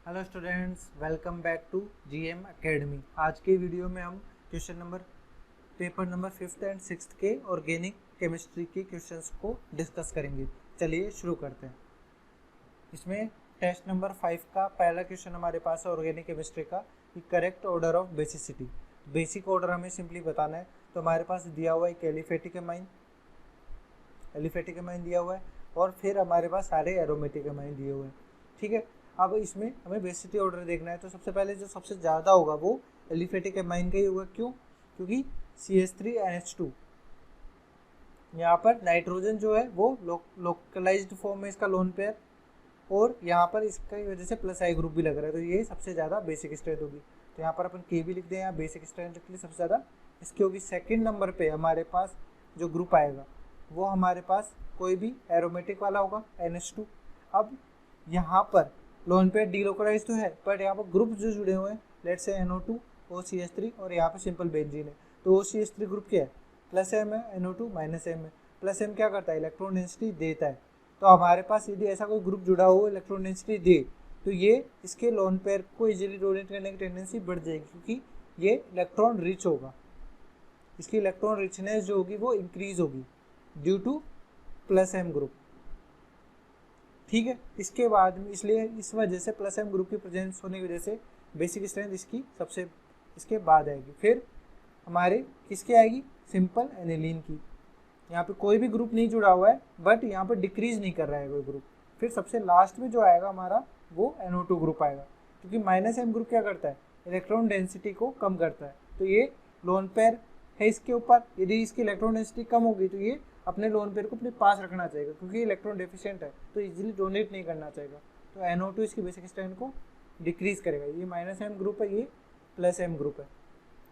Hello students, welcome back to GM academy. आज के video में हम paper number 5th and 6th के ऑर्गेनिक केमिस्ट्री के क्वेश्चंस को डिस्कस करेंगे। चलिए शुरू करते हैं। इसमें टेस्ट नंबर 5 का पहला क्वेश्चन हमारे पास है ऑर्गेनिक केमिस्ट्री का, कि correct order of basicity. Basic order हमें सिंपली बताना है। तो हमारे पास दिया हुआ है एलिफेटिक एमाइन दिया हुआ है, और फिर हमारे पास सारे एरोमेटिक एमाइन दिए हुए हैं। ठीक है, अब इसमें हमें बेसिसिटी ऑर्डर देखना है। तो सबसे पहले जो सबसे ज़्यादा होगा वो एलिफेटिक एमाइन का ही होगा। क्यों? क्योंकि CH3NH2 यहाँ पर नाइट्रोजन जो है वो लोकलाइज्ड फॉर्म में इसका लोन पेयर, और यहाँ पर इसकी वजह से प्लस आई ग्रुप भी लग रहा है, तो ये सबसे ज़्यादा बेसिक स्ट्रेंथ होगी। तो यहाँ पर अपन के भी लिख दें, यहाँ बेसिक स्ट्रेंथ के लिए सबसे ज़्यादा इसकी होगी। सेकेंड नंबर पे हमारे पास जो ग्रुप आएगा वो हमारे पास कोई भी एरोमेटिक वाला होगा, NH2। अब यहाँ पर लोन पेयर डीलोकलाइज तो है, बट यहाँ पर ग्रुप जो जुड़े हुए हैं, लेट से NO2 OCH3 और यहाँ पर सिंपल बेंजीन है। तो OCH3 ग्रुप क्या है? प्लस एम है, NO2 माइनस एम है। प्लस एम क्या करता है? इलेक्ट्रॉन डेंसिटी देता है। तो हमारे पास यदि ऐसा कोई ग्रुप जुड़ा हो इलेक्ट्रॉन डेंसिटी दे, तो ये इसके लोन पेयर को इजीली डोनेट करने की टेंडेंसी बढ़ जाएगी, क्योंकि ये इलेक्ट्रॉन रिच होगा। इसकी इलेक्ट्रॉन रिचनेस जो होगी वो इंक्रीज होगी due to plus M group. ठीक है, इसके बाद में इसलिए इस वजह से प्लस एम ग्रुप की प्रेजेंस होने की वजह से बेसिक स्ट्रेंथ इसकी सबसे इसके बाद आएगी। फिर हमारे किसकी आएगी? सिंपल एनिलीन की। यहाँ पे कोई भी ग्रुप नहीं जुड़ा हुआ है, बट यहाँ पर डिक्रीज नहीं कर रहा है कोई ग्रुप। फिर सबसे लास्ट में जो आएगा हमारा वो NO2 ग्रुप आएगा, क्योंकि माइनस एम ग्रुप क्या करता है? इलेक्ट्रॉन डेंसिटी को कम करता है। तो ये लोन पेयर है इसके ऊपर, यदि इसकी इलेक्ट्रॉन डेंसिटी कम होगी तो ये अपने लोन पेयर को अपने पास रखना चाहिए, क्योंकि इलेक्ट्रॉन डेफिशिएंट है तो इजीली डोनेट नहीं करना चाहिए। तो NO2 इसकी बेसिक स्ट्रेंथ को डिक्रीज करेगा। ये माइनस एम ग्रुप है, ये प्लस एम ग्रुप है।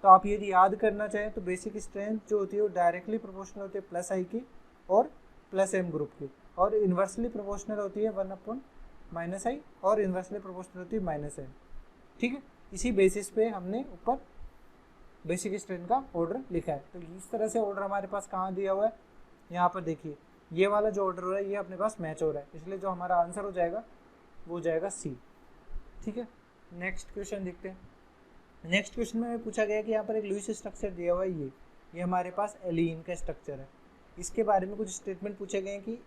तो आप यदि याद करना चाहें तो बेसिक स्ट्रेंथ जो होती है वो डायरेक्टली प्रोपोर्शनल होती है प्लस आई की और प्लस एम ग्रुप की, और इन्वर्सली प्रोपोर्शनल होती है 1/-आई, और इन्वर्सली प्रोपोर्शनल होती है माइनस एम। ठीक है, इसी बेसिस पे हमने ऊपर बेसिक स्ट्रेंथ का ऑर्डर लिखा है। तो इस तरह से ऑर्डर हमारे पास कहाँ दिया हुआ है? यहाँ पर देखिए, ये वाला जो ऑर्डर हो रहा है ये अपने पास मैच हो रहा है, इसलिए जो हमारा आंसर हो जाएगा वो हो जाएगा C। ठीक है, नेक्स्ट क्वेश्चन देखते हैं। नेक्स्ट क्वेश्चन में पूछा गया कि यहाँ पर एक लुईस स्ट्रक्चर दिया हुआ है, ये हमारे पास एलीन का स्ट्रक्चर है। इसके बारे में कुछ स्टेटमेंट पूछे गए हैं कि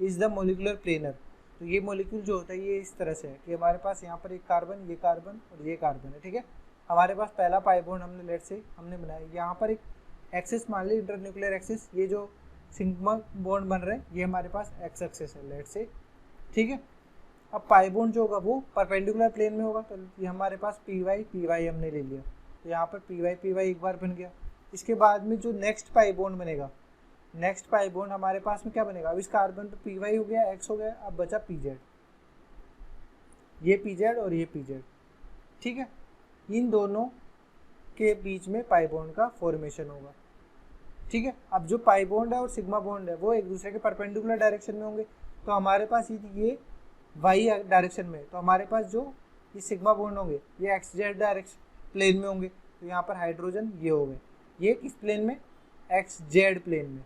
इज़ द मोलिकुलर प्लेनर। तो ये मोलिक्यूल जो होता है ये इस तरह से है कि हमारे पास यहाँ पर एक कार्बन, ये कार्बन और ये कार्बन है। ठीक है, हमारे पास पहला पाई बॉन्ड हमने बनाया। यहाँ पर एक एक्सिस मान ली, इंटरन्यूक्लियर एक्सिस, ये जो सिग्मा बॉन्ड बन रहे हैं ये हमारे पास एक्स एक्सिस है, लेट से। ठीक है, अब पाई बॉन्ड जो होगा वो परपेंडिकुलर प्लेन में होगा, तो ये हमारे पास PY हमने ले लिया। तो यहाँ पर PY एक बार बन गया। इसके बाद में जो नेक्स्ट पाई बॉन्ड बनेगा, नेक्स्ट पाई बॉन्ड हमारे पास में क्या बनेगा? अब इस कार्बन तो PY हो गया, X हो गया, अब बचा PZ। ये PZ और ये PZ। ठीक है, इन दोनों के बीच में पाई बॉन्ड का फॉर्मेशन होगा। ठीक है, अब जो पाई बॉन्ड है और सिग्मा बॉन्ड है वो एक दूसरे के परपेंडिकुलर डायरेक्शन में होंगे। तो हमारे पास ये वाई डायरेक्शन में, तो हमारे पास जो ये सिग्मा बॉन्ड होंगे ये XZ डायरेक्शन प्लेन में होंगे। तो यहाँ पर हाइड्रोजन ये हो गए, ये किस प्लेन में? XZ प्लेन में।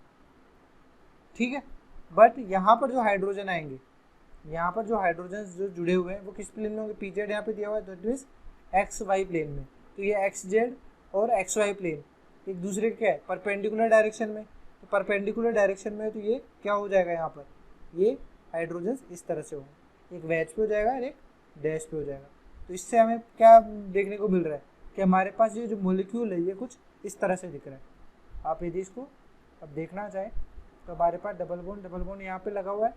ठीक है, बट यहाँ पर जो हाइड्रोजन आएंगे, यहाँ पर जो हाइड्रोजन जो जुड़े हुए हैं वो किस प्लेन में होंगे? PZ यहाँ पे दिया हुआ है, दैट मीन्स XY प्लेन में। तो ये XZ और XY प्लेन एक दूसरे के क्या है? परपेंडिकुलर डायरेक्शन में। तो परपेंडिकुलर डायरेक्शन में तो ये क्या हो जाएगा? यहाँ पर ये हाइड्रोजन इस तरह से होंगे, एक वैज पे हो जाएगा और एक डैश पे हो जाएगा। तो इससे हमें क्या देखने को मिल रहा है कि हमारे पास ये जो मोलिक्यूल है ये कुछ इस तरह से दिख रहा है। आप यदि इसको अब देखना चाहें तो हमारे पास डबल बॉन्ड यहाँ पे लगा हुआ है।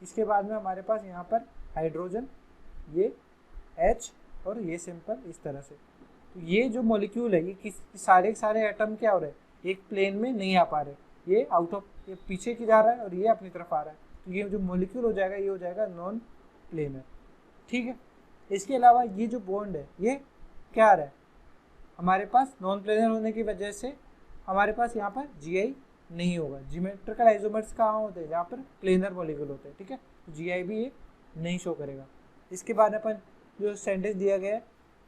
इसके बाद में हमारे पास यहाँ पर हाइड्रोजन, ये H और ये सिंपल इस तरह से। तो ये जो मॉलिक्यूल है ये सारे एटम क्या हो रहे हैं? एक प्लेन में नहीं आ पा रहे, ये आउट ऑफ, ये पीछे की जा रहा है और ये अपनी तरफ आ रहा है। तो ये जो मॉलिक्यूल हो जाएगा ये हो जाएगा नॉन प्लेनर। ठीक है, इसके अलावा ये जो बॉन्ड है ये क्या आ रहा है? हमारे पास नॉन प्लेनर होने की वजह से हमारे पास यहाँ पर GI नहीं होगा। जियोमेट्रिकल आइसोमर्स कहाँ होते हैं? जहाँ पर प्लेनर मॉलिक्यूल होते हैं। ठीक है, तो GI भी ये नहीं शो करेगा। इसके बाद अपन जो सेंटेंस दिया गया है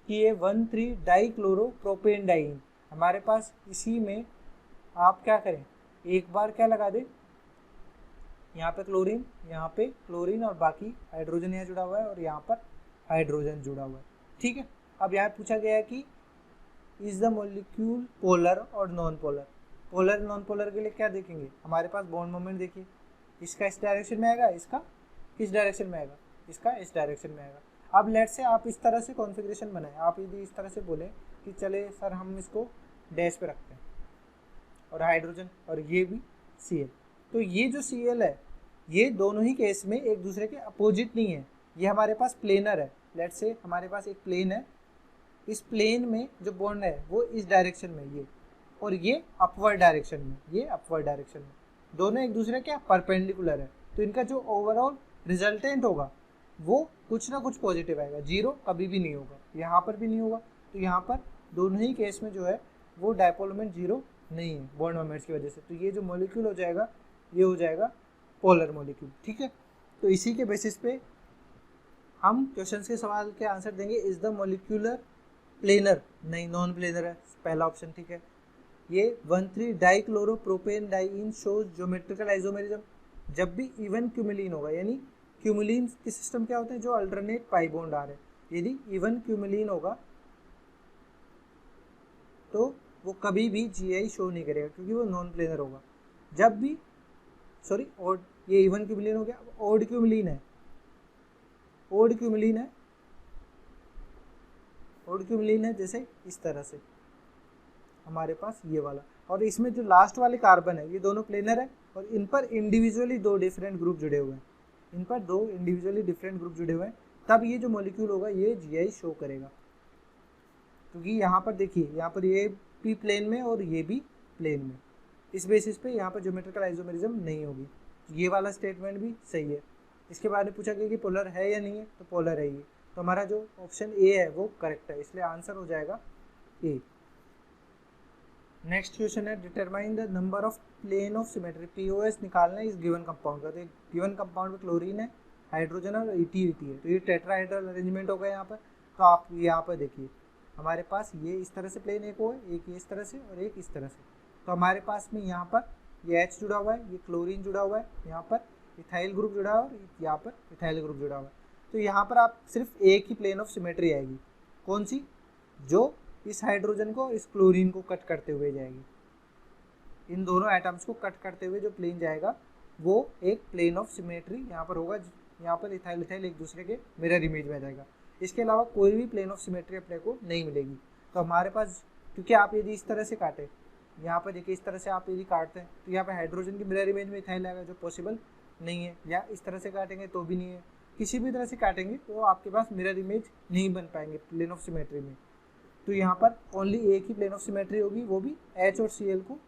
कि ये 1,3-डाइक्लोरोप्रोपेनडाइन, हमारे पास इसी में आप क्या करें, एक बार क्या लगा दें, यहाँ पे क्लोरीन और बाकी हाइड्रोजन यहाँ जुड़ा हुआ है और यहाँ पर हाइड्रोजन जुड़ा हुआ है। ठीक है, अब यहाँ पूछा गया है कि इज द मॉलिक्यूल पोलर और non polar. Polar non polar के लिए क्या देखेंगे, हमारे पास बॉन्ड मोमेंट देखिए, इसका इस डायरेक्शन में आएगा, इसका किस डायरेक्शन में आएगा, इसका इस डायरेक्शन में आएगा। अब लेट से आप इस तरह से कॉन्फ़िगरेशन बनाएं, आप यदि इस तरह से बोलें कि चले सर हम इसको डैश पे रखते हैं और हाइड्रोजन और ये भी Cl, तो ये जो Cl है ये दोनों ही केस में एक दूसरे के अपोजिट नहीं है, ये हमारे पास प्लेनर है। लेट से हमारे पास एक प्लेन है, इस प्लेन में जो बॉन्ड है वो इस डायरेक्शन में ये, और ये अपवर्ड डायरेक्शन में, ये अपवर्ड डायरेक्शन में, दोनों एक दूसरे के परपेंडिकुलर है। तो इनका जो ओवरऑल रिजल्टेंट होगा वो कुछ ना कुछ पॉजिटिव आएगा, जीरो कभी भी नहीं होगा, यहाँ पर भी नहीं होगा। तो यहाँ पर दोनों ही केस में जो है वो डायपोल मोमेंट जीरो नहीं है बॉन्ड मोमेंट्स की वजह से। तो ये जो मॉलिक्यूल हो जाएगा ये हो जाएगा पोलर मॉलिक्यूल। ठीक है, तो इसी के बेसिस पे हम क्वेश्चन के सवाल के आंसर देंगे। इज द मॉलिक्यूलर प्लेनर, नहीं नॉन प्लेनर है पहला ऑप्शन। ठीक है, ये 1,3 डाइक्लोरोप्रोपेन डाइईन शोज ज्योमेट्रिकल आइसोमेरिज्म। जब भी इवन क्यूमुलिन होगा, यानी क्यूमुलिन के सिस्टम क्या होते हैं जो अल्टरनेट पाई बॉन्ड आ रहे हैं, यदि इवन क्यूमुलिन होगा तो वो कभी भी जीआई शो नहीं करेगा क्योंकि वो नॉन प्लेनर होगा। जब भी सॉरी ओड, ये इवन क्यूमुलिन हो गया, ओड क्यूमुलिन है, ओड क्यूमुलिन है, ओड क्यूमुलिन है जैसे इस तरह से हमारे पास ये वाला, और इसमें जो लास्ट वाले कार्बन है ये दोनों प्लेनर है और इन पर इंडिविजुअली दो डिफरेंट ग्रुप जुड़े हुए हैं, इन पर दो इंडिविजुअली डिफरेंट ग्रुप जुड़े हुए हैं, तब ये जो मॉलिक्यूल होगा ये जीआई शो करेगा। क्योंकि यहाँ पर देखिए, यहाँ पर ये भी प्लेन में और ये भी प्लेन में, इस बेसिस पे यहाँ पर ज्योमेट्रिकल आइसोमेरिज्म नहीं होगी। ये वाला स्टेटमेंट भी सही है। इसके बारे में पूछा गया कि पोलर है या नहीं है, तो पोलर है ये, तो हमारा जो ऑप्शन ए है वो करेक्ट है, इसलिए आंसर हो जाएगा ए। नेक्स्ट क्वेश्चन है determine the number of plane of symmetry. POS निकालना है इस गिवन कंपाउंड का। तो गिवन कंपाउंड में क्लोरीन है, हाइड्रोजन और ET है, तो ये टेट्राहेड्रल अरेंजमेंट होगा यहाँ पर। तो आप यहाँ पर देखिए हमारे पास ये इस तरह से प्लेन एक हो है, एक ये इस तरह से और एक इस तरह से। तो हमारे पास में यहाँ पर ये H जुड़ा हुआ है, ये क्लोरीन जुड़ा हुआ है, यहाँ पर इथाइल ग्रुप जुड़ा हुआ है और यहाँ पर इथाइल ग्रुप जुड़ा हुआ है। तो यहाँ पर आप सिर्फ एक ही प्लेन ऑफ सिमेट्री आएगी, कौन सी, जो इस हाइड्रोजन को इस क्लोरीन को कट करते हुए जाएगी, इन दोनों एटम्स को कट करते हुए जो प्लेन जाएगा वो एक प्लेन ऑफ सिमेट्री यहाँ पर होगा। यहाँ पर इथाइल इथाइल एक दूसरे के मिरर इमेज में आ जाएगा, इसके अलावा कोई भी प्लेन ऑफ सिमेट्री अपने को नहीं मिलेगी। तो हमारे पास, क्योंकि आप यदि इस तरह से काटे, यहाँ पर देखिए इस तरह से आप यदि काटते हैं तो यहाँ पर हाइड्रोजन की मिरर इमेज में इथाइल आएगा जो पॉसिबल नहीं है, या इस तरह से काटेंगे तो भी नहीं है, किसी भी तरह से काटेंगे तो आपके पास मिरर इमेज नहीं बन पाएंगे प्लेन ऑफ सिमेट्री में। तो यहाँ पर ओनली एक ही प्लेन ऑफ सिमेट्री होगी, वो भी H और Cl को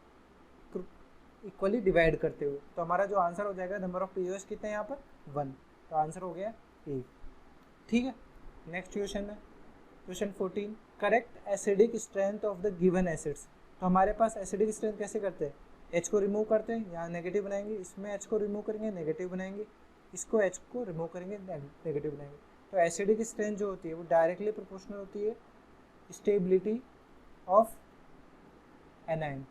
इक्वली डिवाइड करते हुए। तो हमारा जो आंसर हो जाएगा नंबर ऑफ पीओएस कितने हैं यहाँ पर 1, तो आंसर हो गया ए। ठीक है, नेक्स्ट क्वेश्चन है question 14, correct acidic strength of the given acids. तो हमारे पास एसिडिक स्ट्रेंथ कैसे करते हैं, H को रिमूव करते हैं, यहाँ नेगेटिव बनाएंगे, इसमें H को रिमूव करेंगे नेगेटिव बनाएंगे, इसको H को रिमूव करेंगे नेगेटिव बनाएंगे। तो एसिडिक स्ट्रेंथ जो होती है वो डायरेक्टली प्रोपोर्शनल होती है स्टेबिलिटी ऑफ एनाइन,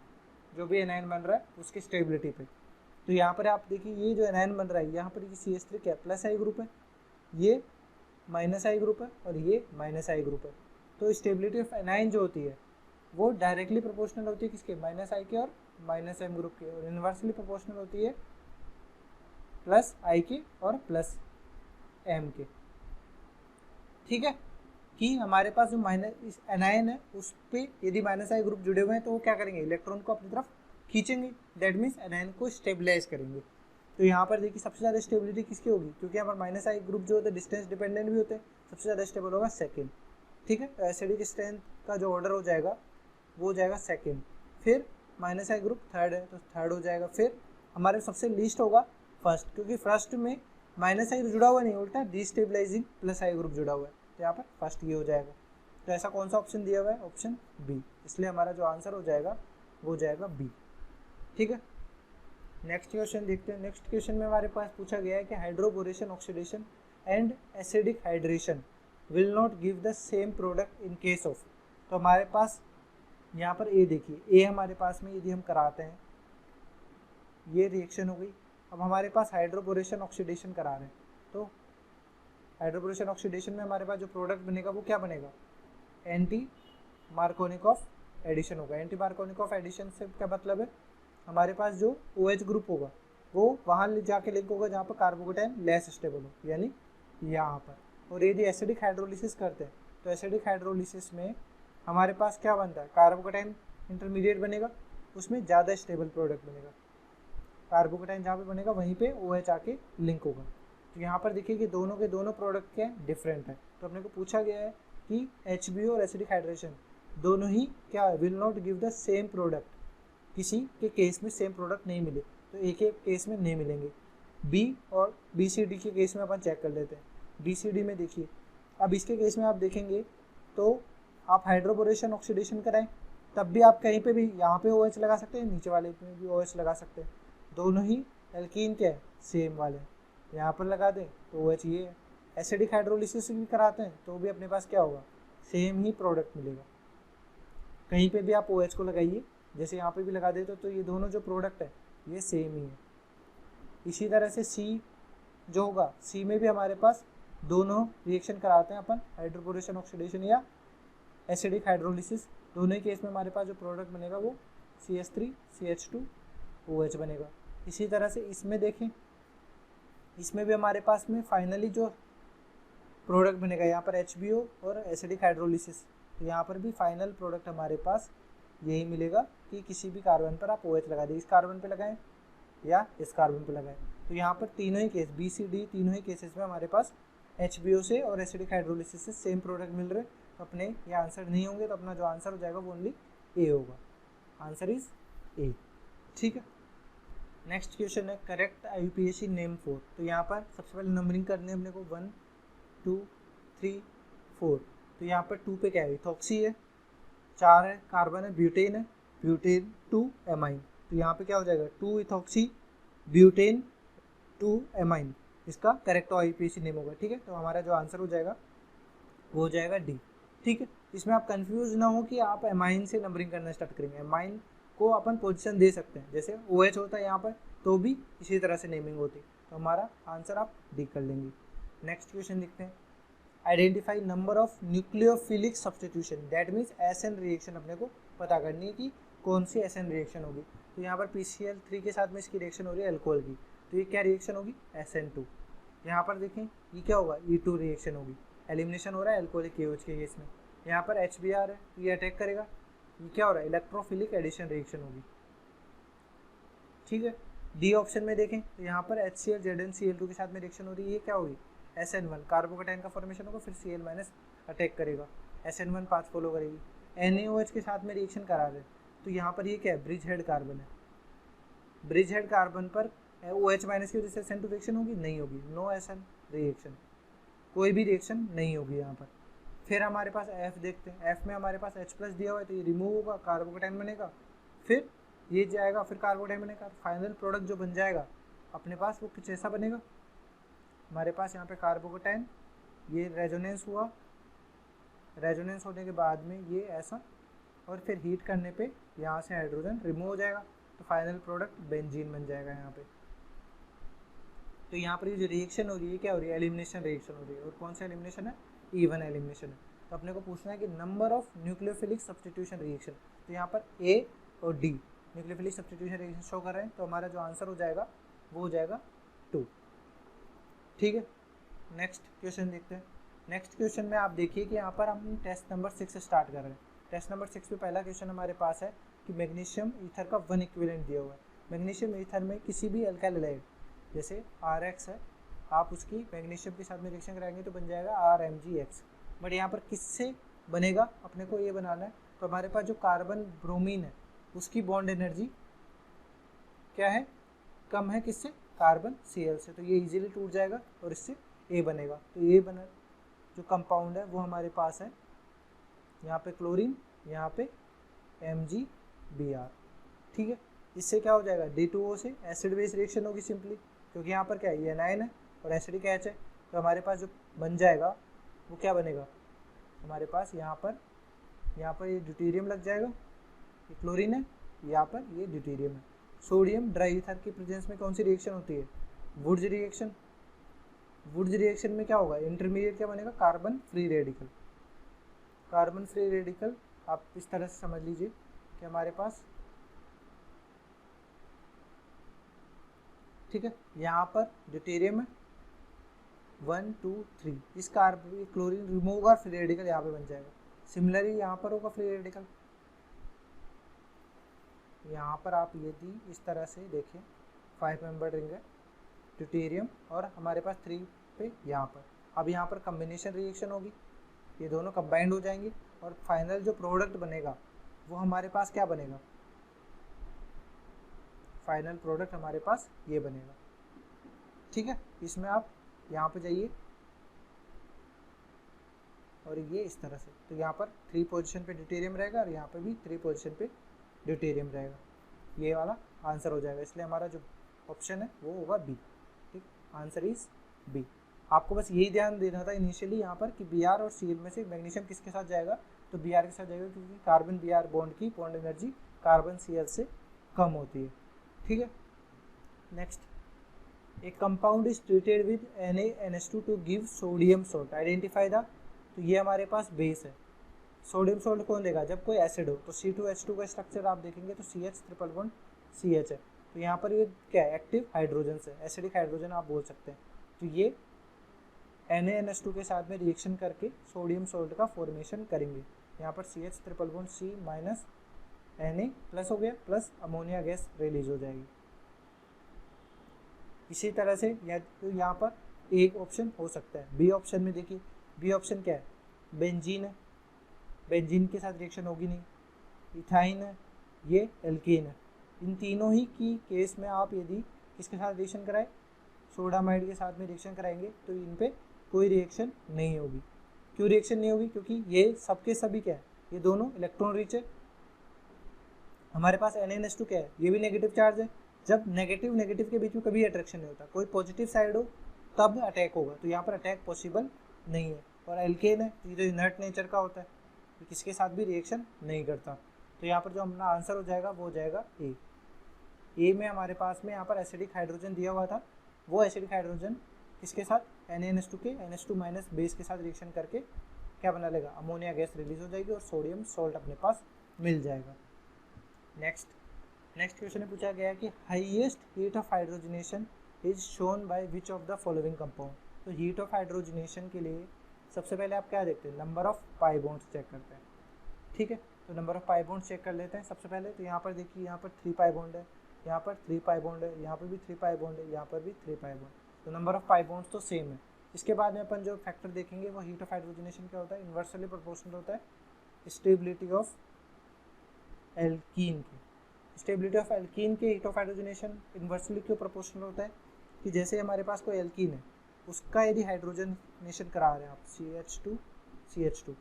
जो भी एनाइन बन रहा है उसकी स्टेबिलिटी पे। तो यहाँ पर आप देखिए ये जो एनाइन बन रहा है यहाँ पर ये CH3 क्या प्लस आई ग्रुप है, ये माइनस आई ग्रुप है और ये माइनस आई ग्रुप है। तो स्टेबिलिटी ऑफ एनाइन जो होती है वो डायरेक्टली प्रोपोर्शनल होती है किसके, माइनस आई के और माइनस एम ग्रुप के, और इन्वर्सली प्रोपोर्शनल होती है प्लस आई के और प्लस एम के। ठीक है, कि हमारे पास जो माइनस एनायन है उस पर यदि माइनस आई ग्रुप जुड़े हुए हैं तो वो क्या करेंगे, इलेक्ट्रॉन को अपनी तरफ खींचेंगे, दैट मीन्स एनायन को स्टेबलाइज करेंगे। तो यहाँ पर देखिए सबसे ज़्यादा स्टेबिलिटी किसकी होगी, क्योंकि यहाँ पर माइनस आई ग्रुप जो होते हैं डिस्टेंस डिपेंडेंट भी होते हैं, सबसे ज़्यादा स्टेबल होगा सेकेंड। ठीक है, तो एसिडिक स्ट्रेंथ का जो ऑर्डर हो जाएगा वो हो जाएगा सेकेंड, फिर माइनस आई ग्रुप थर्ड है तो थर्ड हो जाएगा, फिर हमारे सबसे लीस्ट होगा फर्स्ट, क्योंकि फर्स्ट में माइनस आई जुड़ा हुआ नहीं, उल्टा डिस्टेबलाइजिंग प्लस आई ग्रुप जुड़ा हुआ है, तो यहाँ पर फर्स्ट ये हो जाएगा। तो ऐसा कौन सा ऑप्शन दिया हुआ है, ऑप्शन बी, इसलिए हमारा जो आंसर हो जाएगा वो हो जाएगा बी। ठीक है, नेक्स्ट क्वेश्चन देखते हैं। नेक्स्ट क्वेश्चन में हमारे पास पूछा गया है कि hydroboration oxidation and acidic hydration will not give the same product in case of. तो हमारे पास यहाँ पर ए देखिए, ए हमारे पास में यदि हम कराते हैं ये रिएक्शन हो गई, अब हमारे पास हाइड्रोबोरेशन ऑक्सीडेशन करा रहे हैं, तो हाइड्रोबोरेशन ऑक्सीडेशन में हमारे पास जो प्रोडक्ट बनेगा वो क्या बनेगा, एंटी मार्कोनिकॉफ एडिशन होगा। एंटी मार्कोनिकॉफ एडिशन से क्या मतलब है, हमारे पास जो OH ग्रुप होगा वो वहाँ जाके लिंक होगा जहाँ पर कार्बोकेटाइन लेस स्टेबल हो, यानी यहाँ पर। और यदि एसिडिक हाइड्रोलिसिस करते हैं तो एसिडिक हाइड्रोलिसिस में हमारे पास क्या बनता है, कार्बोकेटाइन इंटरमीडिएट बनेगा, उसमें ज़्यादा स्टेबल प्रोडक्ट बनेगा। कार्बोकेटाइन जहाँ पे बनेगा वहीं पे OH आके लिंक होगा। तो यहाँ पर देखिए कि दोनों के दोनों प्रोडक्ट क्या डिफरेंट है। तो अपने को पूछा गया है कि HBO और एसिडिक हाइड्रेशन दोनों ही क्या will not give the same product, किसी के केस में सेम प्रोडक्ट नहीं मिले, तो एक एक केस में नहीं मिलेंगे। B और BCD के केस में अपन चेक कर लेते हैं। BCD में देखिए, अब इसके केस में आप देखेंगे तो आप हाइड्रोबोरेशन ऑक्सीडेशन कराएं तब भी आप कहीं पे भी यहाँ पे OH लगा सकते हैं, नीचे वाले पे भी OH लगा सकते हैं। दोनों ही एल्कीन क्या है, सेम वाले, यहाँ पर लगा दें तो OH ये है। एसिडिक हाइड्रोलिसिस भी कराते हैं तो भी अपने पास क्या होगा, सेम ही प्रोडक्ट मिलेगा। कहीं पे भी आप OH को लगाइए, जैसे यहाँ पे भी लगा देते तो ये दोनों जो प्रोडक्ट है ये सेम ही है। इसी तरह से C जो होगा, C में भी हमारे पास दोनों रिएक्शन कराते हैं अपन, हाइड्रोबोरेशन ऑक्सीडेशन या एसिडिक हाइड्रोलिसिस। दोनों ही केस में हमारे पास जो प्रोडक्ट बनेगा वो CH3 CH2 OH बनेगा। इसी तरह से इसमें देखें, इसमें भी हमारे पास में फाइनली जो प्रोडक्ट बनेगा यहाँ पर HBO और एसिडिक हाइड्रोलिसिस, तो यहाँ पर भी फाइनल प्रोडक्ट हमारे पास यही मिलेगा कि किसी भी कार्बन पर आप OH लगा दें, इस कार्बन पे लगाएं या इस कार्बन पे लगाएं। तो यहाँ पर तीनों ही केस BCD तीनों ही केसेस में हमारे पास HBO से और एसिडिक हाइड्रोलिसिस से सेम प्रोडक्ट मिल रहे, तो अपने ये आंसर नहीं होंगे, तो अपना जो आंसर हो जाएगा वो ओनली A होगा। Answer is A। ठीक है, नेक्स्ट क्वेश्चन है करेक्ट IUPAC नेम फॉर। तो यहाँ पर सबसे पहले नंबरिंग करनी है अपने को 1 2 3 4। तो यहाँ पर 2 पे क्या है, इथॉक्सी है, 4 है कार्बन है, ब्यूटेन है, ब्यूटेन 2 एमाइन। तो यहाँ पे क्या हो जाएगा, 2 इथॉक्सी ब्यूटेन 2 एमाइन, इसका करेक्ट IUPAC नेम होगा। ठीक है, तो हमारा जो आंसर हो जाएगा वो हो जाएगा D। ठीक है, इसमें आप कंफ्यूज ना हो कि आप एमाइन से नंबरिंग करना स्टार्ट करेंगे। एमाइन को अपन पोजीशन दे सकते हैं, जैसे OH होता है यहाँ पर तो भी इसी तरह से नेमिंग होती है, तो हमारा आंसर आप डी कर लेंगे। नेक्स्ट क्वेश्चन देखते हैं, identify number of nucleophilic substitution, that means SN reaction अपने को पता करनी है कि कौन सी SN रिएक्शन होगी। तो यहाँ पर PCl3 के साथ में इसकी रिएक्शन हो रही है अल्कोहल की, तो ये क्या रिएक्शन होगी, SN2। यहाँ पर देखें ये क्या होगा, E2 रिएक्शन होगी, एलिमिनेशन हो रहा है अल्कोहलिक KOH के केस में। यहाँ पर HBr है तो ये अटैक करेगा, ये क्या हो रहा है, इलेक्ट्रोफिलिक एडिशन रिएक्शन होगी। ठीक है, डी ऑप्शन में देखें तो यहाँ पर HCl ZnCl2 के साथ में रिएक्शन हो रही है, ये क्या होगी, SN1 कार्बोकेटाइन का फॉर्मेशन होगा, फिर Cl- अटैक करेगा, SN1 पाथ फॉलो करेगी। NaOH के साथ में रिएक्शन करा रहे हैं तो यहाँ पर ये क्या है, ब्रिज हेड कार्बन है, ब्रिज हेड कार्बन पर OH- की वजह से SN2 रिएक्शन होगी, नहीं होगी, नो SN रिएक्शन, कोई भी रिएक्शन नहीं होगी यहाँ पर। फिर हमारे पास F देखते हैं, F में हमारे पास H+ दिया हुआ है तो ये रिमूव होगा, कार्बोकेटाइन बनेगा, फिर ये जाएगा, फिर कार्बोकेटाइन बनेगा, फाइनल प्रोडक्ट जो बन जाएगा अपने पास वो कुछ ऐसा बनेगा। हमारे पास यहाँ पे कार्बोकेटाइन, ये रेजोनेंस हुआ, रेजोनेंस होने के बाद में ये ऐसा, और फिर हीट करने पे यहाँ से हाइड्रोजन रिमूव हो जाएगा, तो फाइनल प्रोडक्ट बेंजीन बन जाएगा यहाँ पे। तो यहाँ पर ये जो रिएक्शन हो रही है क्या हो रही है, एलिमिनेशन रिएक्शन हो रही है, और कौन सा एलिमिनेशन है, E1 एलिमिनेशन है। तो अपने को पूछना है कि number of nucleophilic substitution reaction, तो यहाँ पर A और D nucleophilic substitution reaction show कर रहे हैं, तो हमारा जो आंसर हो जाएगा वो हो जाएगा 2। ठीक है, नेक्स्ट क्वेश्चन देखते हैं। नेक्स्ट क्वेश्चन में आप देखिए कि यहाँ पर हम टेस्ट नंबर 6 से स्टार्ट कर रहे हैं। टेस्ट नंबर 6 पे पहला क्वेश्चन हमारे पास है कि मैग्नीशियम ईथर का 1 इक्विवेलेंट दिया हुआ है। मैग्नीशियम ईथर में किसी भी अल्काइल हैलाइड जैसे RX है, आप उसकी मैग्नीशियम के साथ में रिएक्शन कराएंगे तो बन जाएगा RMgX। बट यहाँ पर किससे बनेगा अपने को ये बनाना है, तो हमारे पास जो कार्बन ब्रोमीन है उसकी बॉन्ड एनर्जी क्या है, कम है, किससे, कार्बन Cl से, तो ये इजीली टूट जाएगा और इससे A बनेगा। तो ये बना जो कंपाउंड है वो हमारे पास है यहाँ पे क्लोरीन, यहाँ पे MgBr। ठीक है, इससे क्या हो जाएगा, D2O से एसिड बेस रिएक्शन होगी सिंपली, क्योंकि यहाँ पर क्या है, ये एनाइन है और एसिडिक H है, तो हमारे पास जो बन जाएगा वो क्या बनेगा, हमारे पास यहाँ पर ये ड्यूटेरियम लग जाएगा, ये क्लोरीन है, यहाँ पर ये ड्यूटेरियम है। सोडियम ड्राई ईथर की प्रेजेंस में कौन सी रिएक्शन होती है, वुड्स रिएक्शन। वुड्स रिएक्शन में क्या होगा, इंटरमीडिएट क्या बनेगा, carbon free radical. Carbon free radical आप इस तरह से समझ लीजिए कि हमारे पास, ठीक है, यहाँ पर ड्यूटेरियम है 1 2 3, इस कार्बन क्लोरीन रिमूव होगा, फ्री रेडिकल यहाँ पे बन जाएगा। सिमिलरली यहाँ पर होगा फ्री रेडिकल, यहाँ पर आप यदि इस तरह से देखें 5 मेंबर रिंग है ड्यूटेरियम और हमारे पास 3 पे यहाँ पर, अब यहाँ पर कम्बिनेशन रिएक्शन होगी, ये दोनों कंबाइंड हो जाएंगे और फाइनल जो प्रोडक्ट बनेगा वो हमारे पास क्या बनेगा, फाइनल प्रोडक्ट हमारे पास ये बनेगा। ठीक है, इसमें आप यहाँ पे जाइए और ये इस तरह से, तो यहाँ पर 3 पोजीशन पे ड्यूटेरियम रहेगा और यहाँ पर भी 3 पोजीशन पे ड्यूटेरियम रहेगा, ये वाला आंसर हो जाएगा। इसलिए हमारा जो ऑप्शन है वो होगा बी। ठीक, आंसर इज बी। आपको बस यही ध्यान देना था इनिशियली यहाँ पर कि बी आर और सी एल में से मैग्नीशियम किसके साथ जाएगा, तो बी आर के साथ जाएगा, क्योंकि कार्बन बी आर बॉन्ड की bond energy carbon C L से कम होती है। ठीक है, नेक्स्ट, एक compound is treated with NaNH2 to give sodium salt, identify the, तो ये हमारे पास बेस है। सोडियम सॉल्ट कौन देगा, जब कोई एसिड हो, तो C2H2 का स्ट्रक्चर आप देखेंगे तो CH ट्रिपल बॉन्ड CH है, तो यहाँ पर ये क्या है, एक्टिव हाइड्रोजन है, एसिडिक हाइड्रोजन आप बोल सकते हैं। तो ये NaNH2 के साथ में रिएक्शन करके सोडियम सॉल्ट का फॉर्मेशन करेंगे। यहाँ पर CH triple bond C minus Na plus हो गया, प्लस अमोनिया गैस रिलीज हो जाएगी। इसी तरह से तो यहाँ पर एक ऑप्शन हो सकता है। बी ऑप्शन में देखिए, बी ऑप्शन क्या है, बेंजीन है, बेंजीन के साथ रिएक्शन होगी नहीं, इथाइन है, ये एल्केन है। इन तीनों ही की केस में आप यदि किसके साथ रिएक्शन कराएं, सोडामाइड के साथ में रिएक्शन कराएंगे तो इन पे कोई रिएक्शन नहीं होगी। क्यों रिएक्शन नहीं होगी, क्योंकि ये सबके सभी क्या है, ये दोनों इलेक्ट्रॉन रिच है। हमारे पास NaNH2 क्या है, ये भी नेगेटिव चार्ज है। जब नेगेटिव नेगेटिव के बीच में कभी अट्रैक्शन नहीं होता, कोई पॉजिटिव साइड हो तब अटैक होगा, तो यहाँ पर अटैक पॉसिबल नहीं है। और एल्केन है, ये जो इनर्ट नेचर का होता है, तो किसके साथ भी रिएक्शन नहीं करता। तो यहाँ पर जो हमारा आंसर हो जाएगा वो हो जाएगा ए। ए में हमारे पास में यहाँ पर एसिडिक हाइड्रोजन दिया हुआ था, वो एसिडिक हाइड्रोजन किसके साथ, NaNH2 के NH2 माइनस बेस के साथ रिएक्शन करके क्या बना लेगा, अमोनिया गैस रिलीज हो जाएगी और सोडियम सॉल्ट अपने पास मिल जाएगा। नेक्स्ट क्वेश्चन में पूछा गया है कि highest heat of hydrogenation is shown by which of the following compound. तो हीट ऑफ हाइड्रोजनेशन के लिए सबसे पहले आप क्या देखते हैं, number of pi bonds check करते हैं। ठीक है, तो number of pi bonds check कर लेते हैं सबसे पहले। तो यहाँ पर देखिए, यहाँ पर 3 पाई बॉन्ड है, यहाँ पर 3 पाई बॉन्ड है, यहाँ पर भी 3 पाई बॉन्ड है, यहाँ पर भी 3 पाई बॉन्ड, तो नंबर ऑफ पाई बॉन्ड्स तो सेम है। इसके बाद में अपन जो फैक्टर देखेंगे वो हीट ऑफ हाइड्रोजनेशन क्या होता है, इन्वर्सली प्रोपोर्शनल होता है स्टेबिलिटी ऑफ एल्कीन की। स्टेबिलिटी ऑफ एल्कीन के हीट ऑफ हाइड्रोजनेशन इन्वर्सली क्यों प्रोपोर्शनल होता है, कि जैसे हमारे पास कोई एल्कीन है, उसका यदि हाइड्रोजनेशन करा रहे हैं आप CH2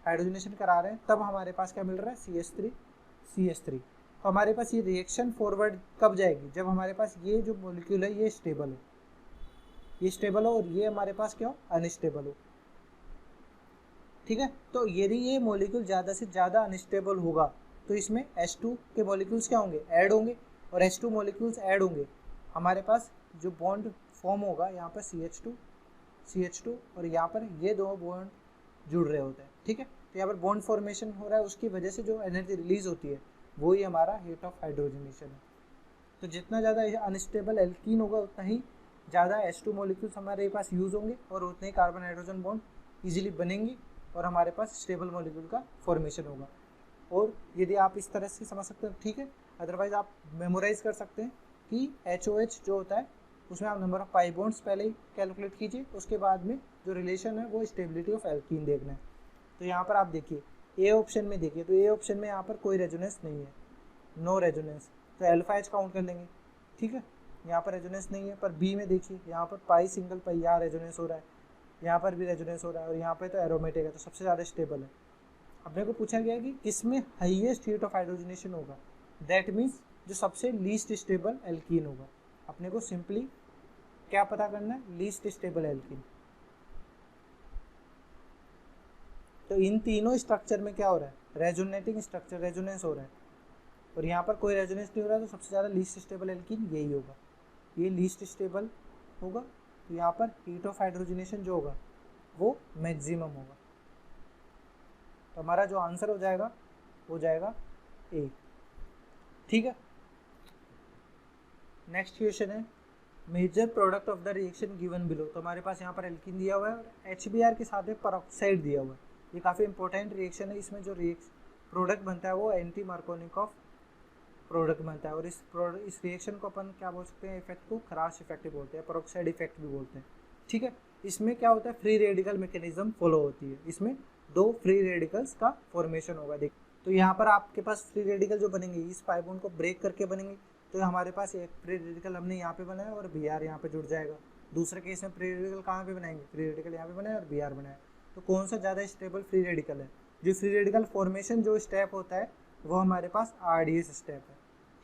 हाइड्रोजनेशन करा रहे हैं, तब हमारे पास क्या मिल रहा है, CH3। तो हमारे पास ये रिएक्शन फॉरवर्ड कब जाएगी, जब हमारे पास ये जो मॉलिक्यूल है ये स्टेबल हो, ये स्टेबल हो और ये हमारे पास क्या हो, अनस्टेबल हो। ठीक है, तो यदि ये मॉलिक्यूल ज़्यादा से ज़्यादा अनस्टेबल होगा तो इसमें H2 के मॉलिक्यूल्स क्या होंगे, ऐड होंगे, और H2 मॉलिक्यूल्स ऐड होंगे, हमारे पास जो बॉन्ड फॉर्म होगा यहाँ पर CH2 और यहाँ पर ये दो बॉन्ड जुड़ रहे होते हैं। ठीक है, तो यहाँ पर बॉन्ड फॉर्मेशन हो रहा है, उसकी वजह से जो एनर्जी रिलीज होती है वो ही हमारा हीट ऑफ हाइड्रोजनेशन है। तो जितना ज़्यादा अनस्टेबल एल्कीन होगा उतना ही ज़्यादा H2 मॉलिक्यूल्स हमारे पास यूज़ होंगे और उतने ही कार्बन हाइड्रोजन बॉन्ड ईजिली बनेंगे और हमारे पास स्टेबल मॉलिक्यूल का फॉर्मेशन होगा। और यदि आप इस तरह से समझ सकते हैं ठीक है, अदरवाइज आप मेमोराइज कर सकते हैं कि HOH जो होता है उसमें आप नंबर ऑफ पाई बॉन्ड्स पहले ही कैलकुलेट कीजिए, उसके बाद में जो रिलेशन है वो स्टेबिलिटी ऑफ एल्कीन देखना है। तो यहाँ पर आप देखिए ए ऑप्शन में देखिए, तो ए ऑप्शन में यहाँ पर कोई रेजोनेंस नहीं है, नो रेजोनेंस, तो अल्फा H काउंट कर लेंगे। ठीक है, यहाँ पर रेजोनेंस नहीं है। पर बी में देखिए, यहाँ पर पाई सिंगल पाई, यहाँ रेजोनेंस हो रहा है, यहाँ पर भी रेजोनेंस हो रहा है और यहाँ पर तो एरोमेटिक है, तो सबसे ज़्यादा स्टेबल है। अपने को पूछा गया कि किसमें हाईएस्ट हीट ऑफ हाइड्रोजनेशन होगा, दैट मीन्स जो सबसे लीस्ट स्टेबल एल्कीन होगा। अपने को सिंपली क्या पता करना है, लीस्ट स्टेबल एल्कीन। तो इन तीनों स्ट्रक्चर में क्या हो रहा है, रेजोनेटिंग स्ट्रक्चर, रेजोनेंस हो रहा है, और यहाँ पर कोई रेजोनेंस नहीं हो रहा है, तो सबसे ज़्यादा लीस्ट स्टेबल एल्कीन यही होगा, ये लीस्ट स्टेबल होगा तो यहाँ पर हीट ऑफ हाइड्रोजनेशन जो होगा वो मैक्सिमम होगा। तो हमारा जो आंसर हो जाएगा वो जाएगा ए। ठीक है, नेक्स्ट क्वेश्चन है major product of the reaction given below. तो हमारे पास यहाँ पर एल्कीन दिया हुआ है और HBr के साथ में परऑक्साइड दिया हुआ है। ये काफ़ी इंपॉर्टेंट रिएक्शन है। इसमें जो प्रोडक्ट बनता है वो एंटी मार्कोनिकॉफ प्रोडक्ट बनता है और इस रिएक्शन को अपन क्या बोल सकते हैं, इफेक्ट को क्राश इफेक्ट भी बोलते हैं, परऑक्साइड इफेक्ट भी बोलते हैं। ठीक है, इसमें क्या होता है, फ्री रेडिकल मैकेनिज्म फॉलो होती है। इसमें 2 फ्री रेडिकल्स का फॉर्मेशन होगा। देख, तो यहाँ पर आपके पास फ्री रेडिकल जो बनेंगे इस पाई बॉन्ड को ब्रेक करके बनेंगे। तो हमारे पास एक फ्री रेडिकल हमने यहाँ पे बनाया और Br यहाँ पे जुड़ जाएगा। दूसरे केस में फ्री रेडिकल कहाँ पे बनाएंगे, फ्री रेडिकल यहाँ पे बनाया और Br बनाया। तो कौन सा ज़्यादा स्टेबल फ्री रेडिकल है? जो फ्री रेडिकल फॉर्मेशन जो स्टेप होता है वो हमारे पास RDS स्टेप है।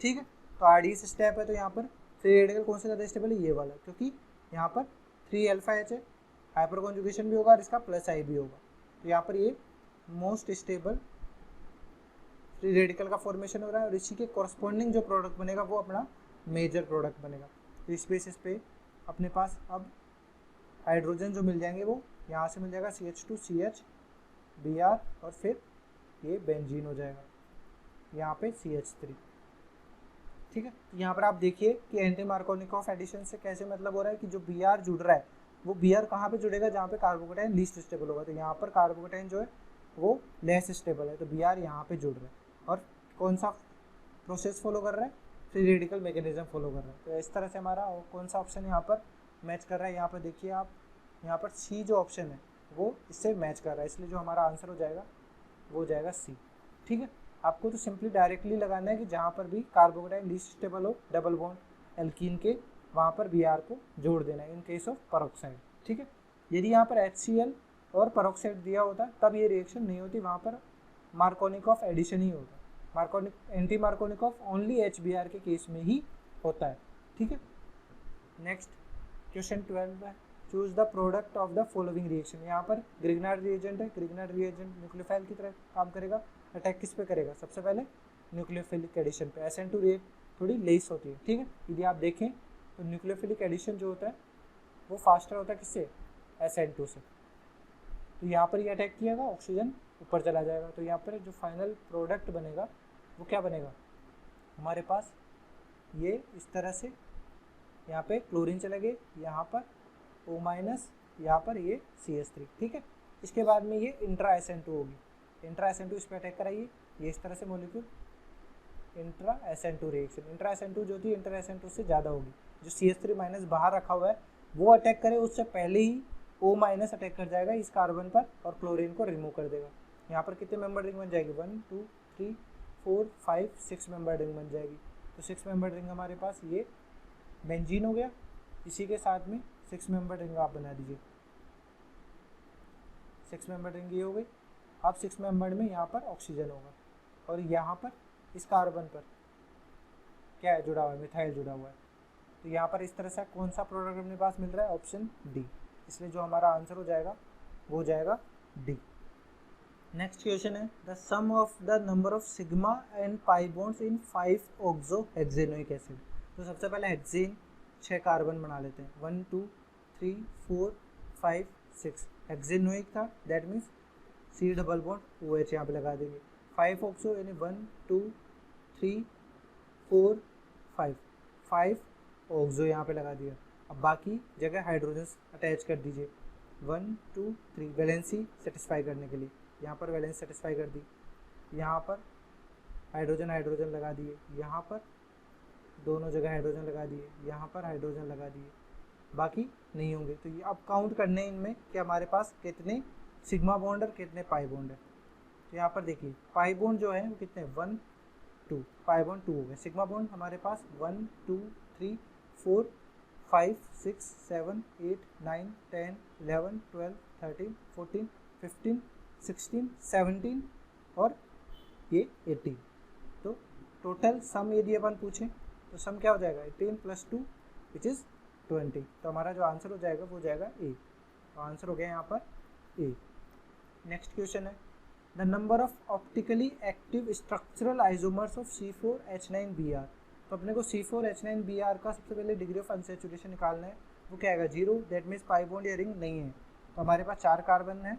ठीक है, तो RDS स्टेप है, तो यहाँ पर फ्री रेडिकल कौन सा ज़्यादा स्टेबल है, ये वाला, क्योंकि यहाँ पर 3 अल्फा H है, हाइपर कॉन्जुगेशन भी होगा और इसका +I भी होगा। तो यहाँ पर ये मोस्ट स्टेबल फ्री रेडिकल का फॉर्मेशन हो रहा है और इसी के कॉरस्पॉन्डिंग जो प्रोडक्ट बनेगा वो अपना मेजर प्रोडक्ट बनेगा। तो इस बेसिस पे अपने पास अब हाइड्रोजन जो मिल जाएंगे वो यहाँ से मिल जाएगा CH2CH Br और फिर ये बेंजीन हो जाएगा यहाँ पे CH3। ठीक है, यहाँ पर आप देखिए कि एंटी मार्कोनिकॉफ एडिशन से कैसे मतलब हो रहा है कि जो Br जुड़ रहा है वो Br कहाँ पे जुड़ेगा, जहाँ पे कार्बोकेटाइन लीस्ट स्टेबल होगा। तो यहाँ पर कार्बोकेटाइन जो है वो लेस स्टेबल है, तो Br यहाँ पे जुड़ रहा है और कौन सा प्रोसेस फॉलो कर रहा है, फ्री रेडिकल मैकेनिज्म फॉलो कर रहा है। तो इस तरह से हमारा कौन सा ऑप्शन यहाँ पर मैच कर रहा है, यहाँ पर देखिए आप, यहाँ पर C जो ऑप्शन है वो इससे मैच कर रहा है, इसलिए जो हमारा आंसर हो जाएगा वो हो जाएगा C। ठीक है, आपको तो सिंपली डायरेक्टली लगाना है कि जहाँ पर भी कार्बोकेटाइन लीस्ट स्टेबल हो डबल बॉन्ड एल्कीन के, वहाँ पर Br को जोड़ देना है इन केस ऑफ परऑक्साइड। ठीक है, यदि यहाँ पर HCl और परऑक्साइड दिया होता तब ये रिएक्शन नहीं होती, वहाँ पर मार्कोनिकॉफ एडिशन ही होता है। एंटी मार्कोनिकॉफ ओनली HBr के केस में ही होता है। ठीक है, नेक्स्ट क्वेश्चन 12 है, choose the product of the following reaction. यहाँ पर ग्रिग्नार्ड रिएजेंट है, ग्रिग्नार्ड रिएजेंट न्यूक्लियोफाइल की तरह काम करेगा। अटैक किस पे करेगा, सबसे पहले न्यूक्लियोफिलिक एडिशन पे। SN2 रिएक्ट थोड़ी लेस होती है। ठीक है, यदि आप देखें तो न्यूक्लियोफिलिक एडिशन जो होता है वो फास्टर होता है किससे, SN2 से। तो यहाँ पर ये अटैक किएगा, ऑक्सीजन ऊपर चला जाएगा। तो यहाँ पर जो फाइनल प्रोडक्ट बनेगा वो क्या बनेगा, हमारे पास ये इस तरह से यहाँ पे क्लोरीन चले गए, यहाँ पर O-, यहाँ पर ये CH3। ठीक है, इसके बाद में ये इंट्रा SN2 होगी। इंट्रा SN2 इस पर अटैक कराइए, ये इस तरह से molecule intra SN2 reaction. Intra SN2 जो थी इंट्रा SN2 से ज़्यादा होगी। जो CH3- बाहर रखा हुआ है वो अटैक करे उससे पहले ही O- अटैक कर जाएगा इस कार्बन पर और क्लोरीन को रिमूव कर देगा। यहाँ पर कितने मेंबर रिंग बन जाएगी, 1 2 3 4 5 6 मेंबर रिंग बन जाएगी। तो 6 मेंबर रिंग हमारे पास ये बेंजीन हो गया, इसी के साथ में 6 मेंबर रिंग आप बना दीजिए। 6 मेंबर रिंग ये हो गई। अब 6 मेंबर में यहाँ पर ऑक्सीजन होगा और यहाँ पर इस कार्बन पर क्या है जुड़ा हुआ है, मिथाइल जुड़ा हुआ है। तो यहाँ पर इस तरह से कौन सा प्रोडक्ट अपने पास मिल रहा है, ऑप्शन डी। इसलिए जो हमारा आंसर हो जाएगा वो हो जाएगा डी। नेक्स्ट क्वेश्चन है, the sum of the number of sigma and pi bonds in 5 oxohexanoic acid. तो सबसे पहले हेक्सेन 6 कार्बन बना लेते हैं, 1 2 3 4 5 6। हेक्सेनोइक था, that means C double bond OH यहाँ पे लगा देंगे। 5 ऑक्सो यानी 1 2 3 4 5, 5 ऑक्सो यहाँ पे लगा दिया। अब बाकी जगह हाइड्रोजन अटैच कर दीजिए, 1 2 3 वैलेंसी सेटिस्फाई करने के लिए। यहाँ पर वैलेंस सेटिस्फाई कर दी, यहाँ पर हाइड्रोजन हाइड्रोजन लगा दिए, यहाँ पर दोनों जगह हाइड्रोजन लगा दिए, यहाँ पर हाइड्रोजन लगा दिए, बाकी नहीं होंगे। तो ये अब काउंट करने इनमें कि हमारे पास कितने सिग्मा बॉन्ड और कितने पाई बॉन्ड है। तो यहाँ पर देखिए पाई बॉन्ड जो है वो कितने, 1 2, पाई बॉन्ड 2 हो गए। सिग्मा बॉन्ड हमारे पास 1 2 3 4 5 6 7 8 9 10 11 12 13 14 15 16 17 और ये 18। तो टोटल सम यदि अपन पूछें तो सम क्या हो जाएगा, 18 + 2 विच इज़ 20। तो हमारा जो आंसर हो जाएगा वो हो जाएगा ए। तो आंसर हो गया यहाँ पर ए। नेक्स्ट क्वेश्चन है, the number of optically active structural isomers of C4H9Br। तो अपने को C4H9Br का सबसे पहले डिग्री ऑफ अनसैचुरेशन निकालना है। वो क्या आएगा 0, दैट मीन्स पाई बॉन्ड या रिंग नहीं है। तो हमारे पास 4 कार्बन है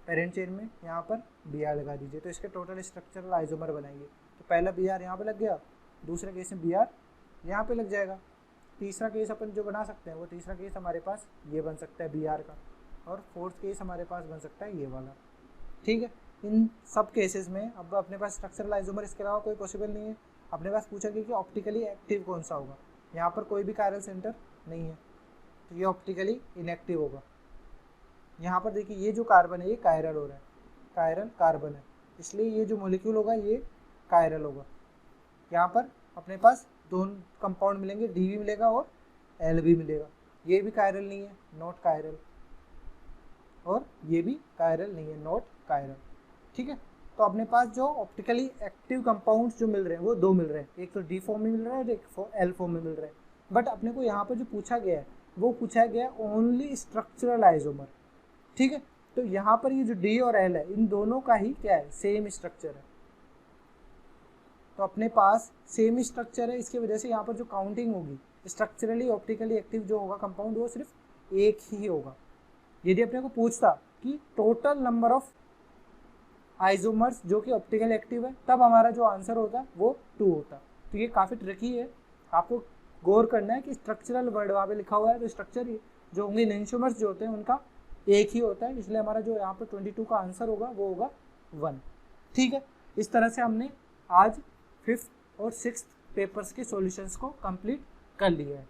पेरेंट चेन में, यहाँ पर Br लगा दीजिए, तो इसके टोटल स्ट्रक्चरल आइसोमर बनाइए। तो पहला Br यहाँ पे लग गया, दूसरे केस में Br यहाँ पे लग जाएगा। तीसरा केस अपन जो बना सकते हैं वो तीसरा केस हमारे पास ये बन सकता है Br का, और फोर्थ केस हमारे पास बन सकता है ये वाला। ठीक है, इन सब केसेस में अब अपने पास स्ट्रक्चरल आइसोमर इसके अलावा कोई पॉसिबल नहीं है। अपने पास पूछा गया कि ऑप्टिकली एक्टिव कौन सा होगा, यहाँ पर कोई भी कायरल सेंटर नहीं है, तो ये ऑप्टिकली इनएक्टिव होगा। यहाँ पर देखिए ये जो कार्बन है ये कायरल हो रहा है, कायरल कार्बन है, इसलिए ये जो मॉलिक्यूल होगा ये कायरल होगा। यहाँ पर अपने पास दोनों कंपाउंड मिलेंगे, डी भी मिलेगा और एल भी मिलेगा। ये भी कायरल नहीं है, नॉट कायरल, और ये भी कायरल नहीं है, नॉट कायरल। ठीक है, तो अपने पास जो ऑप्टिकली एक्टिव कंपाउंड्स जो मिल रहे हैं वो दो मिल रहे हैं, एक तो डी फॉर्म में मिल रहा है और एक एल फॉर्म में मिल रहा है। बट अपने को यहाँ पर जो पूछा गया है वो पूछा गया ओनली स्ट्रक्चरल आइसोमर। ठीक है, तो यहाँ पर ये जो डी और एल है इन दोनों का ही क्या है, सेम स्ट्रक्चर है। तो अपने पास सेम स्ट्रक्चर है, इसकी वजह से यहाँ पर जो काउंटिंग होगी स्ट्रक्चरली ऑप्टिकली एक्टिव जो होगा कंपाउंड वो सिर्फ एक ही होगा। यदि अपने को पूछता कि टोटल नंबर ऑफ आइसोमर्स जो कि ऑप्टिकल एक्टिव है, तब हमारा जो आंसर होता वो 2 होता। तो ये काफ़ी ट्रिकी है, आपको गौर करना है कि स्ट्रक्चरल वर्ड वहाँ पे लिखा हुआ है, तो स्ट्रक्चर जो होंगे एंजियोमर्स जो होते हैं उनका एक ही होता है, इसलिए हमारा जो यहाँ पर 22 का आंसर होगा वो होगा 1। ठीक है, इस तरह से हमने आज 5th और 6th पेपर्स के सॉल्यूशंस को कंप्लीट कर लिया है।